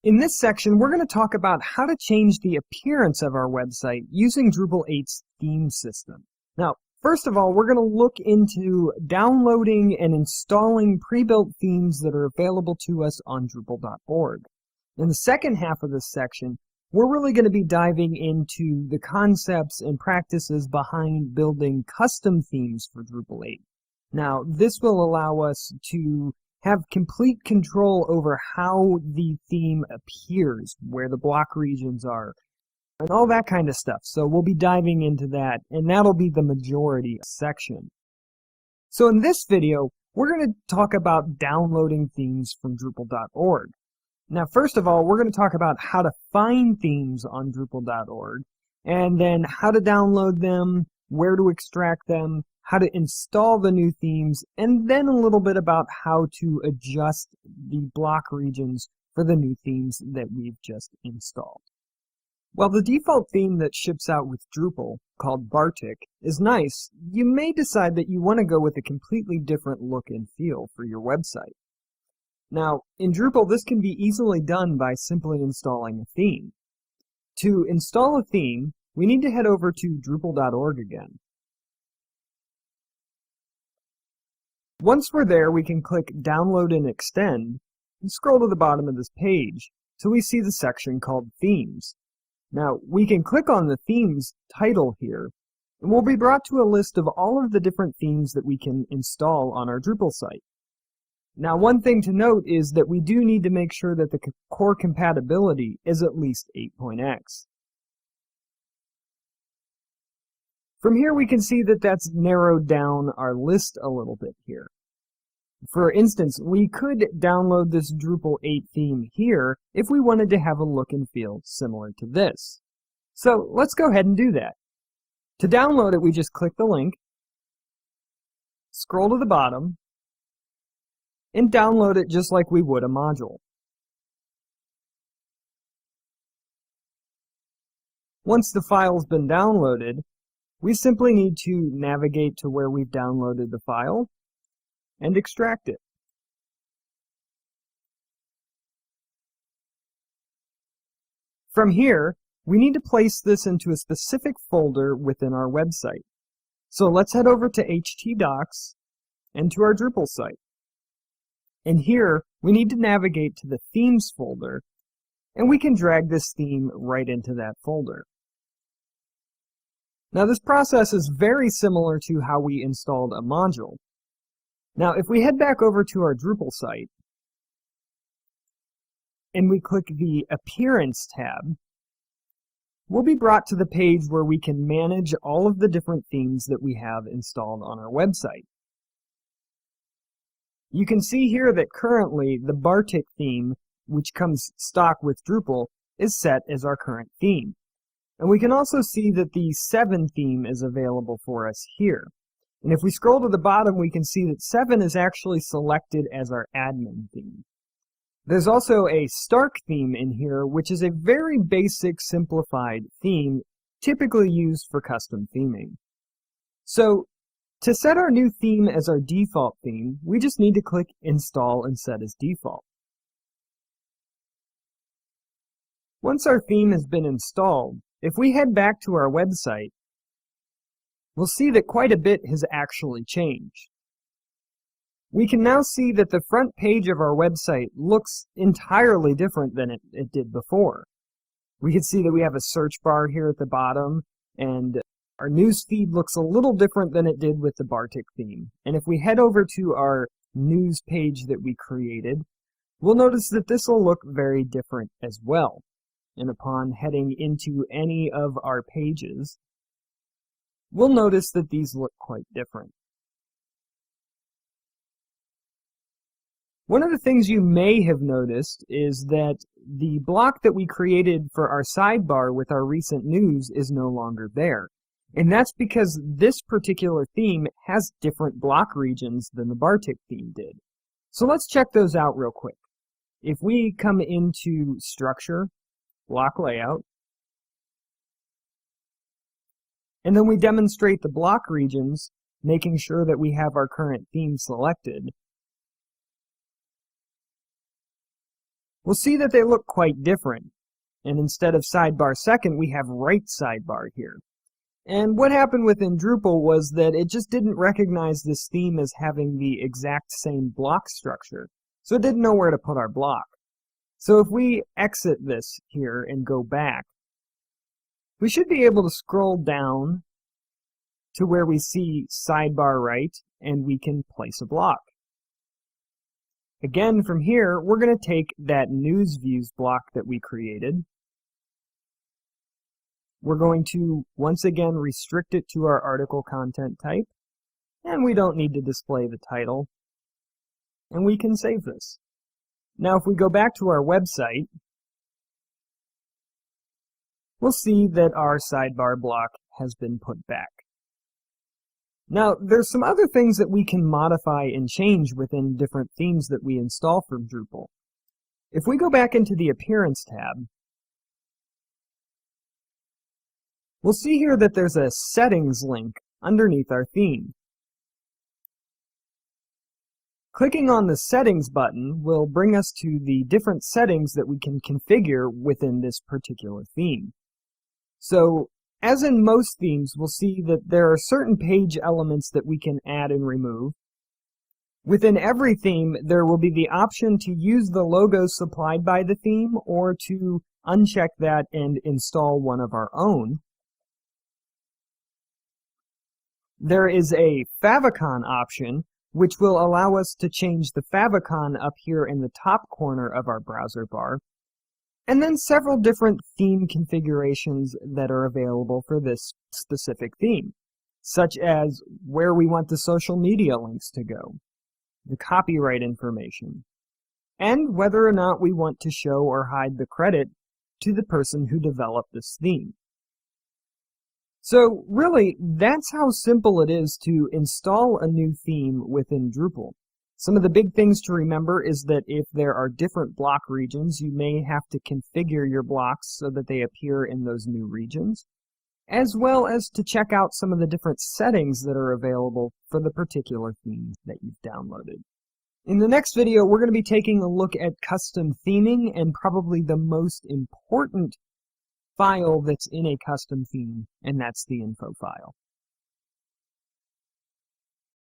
In this section, we're going to talk about how to change the appearance of our website using Drupal 8's theme system. Now, first of all, we're going to look into downloading and installing pre-built themes that are available to us on Drupal.org. In the second half of this section, we're really going to be diving into the concepts and practices behind building custom themes for Drupal 8. Now, this will allow us to have complete control over how the theme appears, where the block regions are, and all that kind of stuff. So we'll be diving into that, and that'll be the majority section. So in this video, we're going to talk about downloading themes from Drupal.org. Now, first of all, we're going to talk about how to find themes on Drupal.org, and then how to download them, where to extract them, how to install the new themes, and then a little bit about how to adjust the block regions for the new themes that we've just installed. While the default theme that ships out with Drupal, called Bartik, is nice, you may decide that you want to go with a completely different look and feel for your website. Now, in Drupal, this can be easily done by simply installing a theme. To install a theme, we need to head over to Drupal.org again. Once we're there, we can click Download and Extend and scroll to the bottom of this page till we see the section called Themes. Now, we can click on the Themes title here, and we'll be brought to a list of all of the different themes that we can install on our Drupal site. Now, one thing to note is that we do need to make sure that the core compatibility is at least 8.x. From here, we can see that that's narrowed down our list a little bit here. For instance, we could download this Drupal 8 theme here if we wanted to have a look and feel similar to this. So let's go ahead and do that. To download it, we just click the link, scroll to the bottom, and download it just like we would a module. Once the file's been downloaded, we simply need to navigate to where we've downloaded the file and extract it. From here, we need to place this into a specific folder within our website. So let's head over to htdocs and to our Drupal site. And here, we need to navigate to the Themes folder, and we can drag this theme right into that folder. Now, this process is very similar to how we installed a module. Now, if we head back over to our Drupal site, and we click the Appearance tab, we'll be brought to the page where we can manage all of the different themes that we have installed on our website. You can see here that currently the Bartik theme, which comes stock with Drupal, is set as our current theme. And we can also see that the 7 theme is available for us here. And if we scroll to the bottom, we can see that 7 is actually selected as our admin theme. There's also a Stark theme in here, which is a very basic, simplified theme typically used for custom theming. So, to set our new theme as our default theme, we just need to click Install and Set as Default. Once our theme has been installed, if we head back to our website, we'll see that quite a bit has actually changed. We can now see that the front page of our website looks entirely different than it did before. We can see that we have a search bar here at the bottom, and our news feed looks a little different than it did with the Bartik theme. And if we head over to our news page that we created, we'll notice that this will look very different as well. And upon heading into any of our pages, we'll notice that these look quite different. One of the things you may have noticed is that the block that we created for our sidebar with our recent news is no longer there. And that's because this particular theme has different block regions than the Bartik theme did. So let's check those out real quick. If we come into Structure, Block Layout, and then we demonstrate the block regions, making sure that we have our current theme selected, we'll see that they look quite different. And instead of sidebar second, we have right sidebar here. And what happened within Drupal was that it just didn't recognize this theme as having the exact same block structure. So it didn't know where to put our block. So if we exit this here and go back, we should be able to scroll down to where we see sidebar right, and we can place a block. Again, from here, we're going to take that news views block that we created. We're going to, once again, restrict it to our article content type, and we don't need to display the title, and we can save this. Now, if we go back to our website, we'll see that our sidebar block has been put back. Now, there's some other things that we can modify and change within different themes that we install from Drupal. If we go back into the Appearance tab, we'll see here that there's a Settings link underneath our theme. Clicking on the Settings button will bring us to the different settings that we can configure within this particular theme. So, as in most themes, we'll see that there are certain page elements that we can add and remove. Within every theme, there will be the option to use the logo supplied by the theme or to uncheck that and install one of our own. There is a favicon option, which will allow us to change the favicon up here in the top corner of our browser bar, and then several different theme configurations that are available for this specific theme, such as where we want the social media links to go, the copyright information, and whether or not we want to show or hide the credit to the person who developed this theme. So really, that's how simple it is to install a new theme within Drupal. Some of the big things to remember is that if there are different block regions, you may have to configure your blocks so that they appear in those new regions, as well as to check out some of the different settings that are available for the particular theme that you've downloaded. In the next video, we're going to be taking a look at custom theming and probably the most important file that's in a custom theme, and that's the info file.